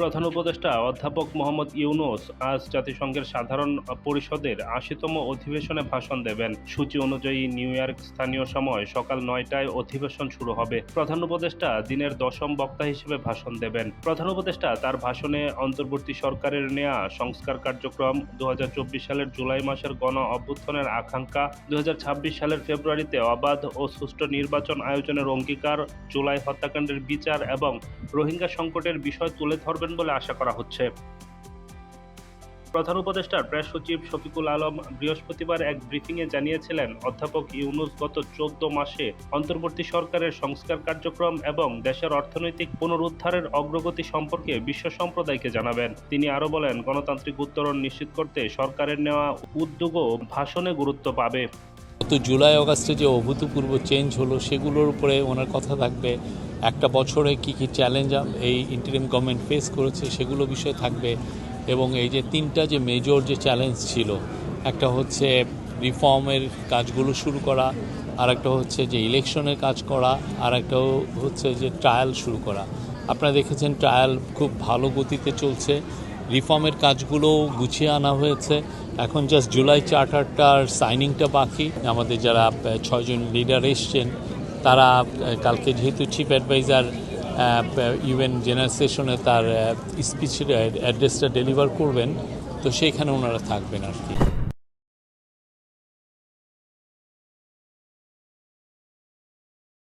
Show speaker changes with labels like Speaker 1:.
Speaker 1: প্রধান উপদেষ্টা অধ্যাপক মোহাম্মদ ইউনূস আজ জাতিসংঘের সাধারণ পরিষদের ৮০তম অধিবেশনে ভাষণ দেবেন। সূচি অনুযায়ী নিউ ইয়র্ক স্থানীয় সময় সকাল ৯টায় অধিবেশন শুরু হবে। প্রধান উপদেষ্টা দিনের ১০ম বক্তা হিসেবে ভাষণ দেবেন। প্রধান উপদেষ্টা তার ভাষণে অন্তর্বর্তী সরকারের নেয়া সংস্কার কার্যক্রম, ২০২৪ সালের জুলাই মাসের গণ অভ্যুত্থানের আকাঙ্ক্ষা, ২০২৬ সালের ফেব্রুয়ারিতে অবাধ ও সুষ্ঠু নির্বাচন আয়োজনের অঙ্গীকার, জুলাই হত্যাকাণ্ডের বিচার এবং রোহিঙ্গা সংকটের বিষয় তুলে ধরবেন বলে আশা করা হচ্ছে। প্রধান উপদেষ্টার প্রেস সচিব শফিকুল আলম বৃহস্পতিবার এক ব্রিফিংয়ে জানিয়েছিলেন, অধ্যাপক ইউনূস গত ১৪ মাসে অন্তর্বর্তী সরকারের সংস্কার কার্যক্রম এবং দেশের অর্থনৈতিক পুনরুদ্ধারের অগ্রগতি সম্পর্কে বিশ্ব সম্প্রদায়কে জানাবেন। তিনি আরও বলেন, গণতান্ত্রিক উত্তরণ নিশ্চিত করতে সরকারের নেওয়া উদ্যোগও ভাষণে গুরুত্ব পাবে।
Speaker 2: গত জুলাই অগাস্টে যে অভূতপূর্ব চেঞ্জ হলো সেগুলোর উপরে ওনার কথা থাকবে। একটা বছরে কী কী চ্যালেঞ্জ এই ইন্টারিম গভর্নমেন্ট ফেস করেছে সেগুলো বিষয় থাকবে। এবং এই যে তিনটা যে মেজর যে চ্যালেঞ্জ ছিল, একটা হচ্ছে রিফর্মের কাজগুলো শুরু করা, আর একটা হচ্ছে যে ইলেকশনের কাজ করা, আর একটা হচ্ছে যে ট্রায়াল শুরু করা। আপনারা দেখেছেন ট্রায়াল খুব ভালো গতিতে চলছে, রিফর্মের কাজগুলো গুছিয়ে আনা হয়েছে। এখন জাস্ট জুলাই চার্টারটার সাইনিংটা বাকি। আমাদের যারা 6 জন লিডার এসছেন তারা কালকে যেহেতু চিফ অ্যাডভাইজার ইউএন জেনারেল সেশনে তার স্পিচ অ্যাড্রেসটা ডেলিভার করবেন, তো সেইখানে ওনারা থাকবেন আর কি।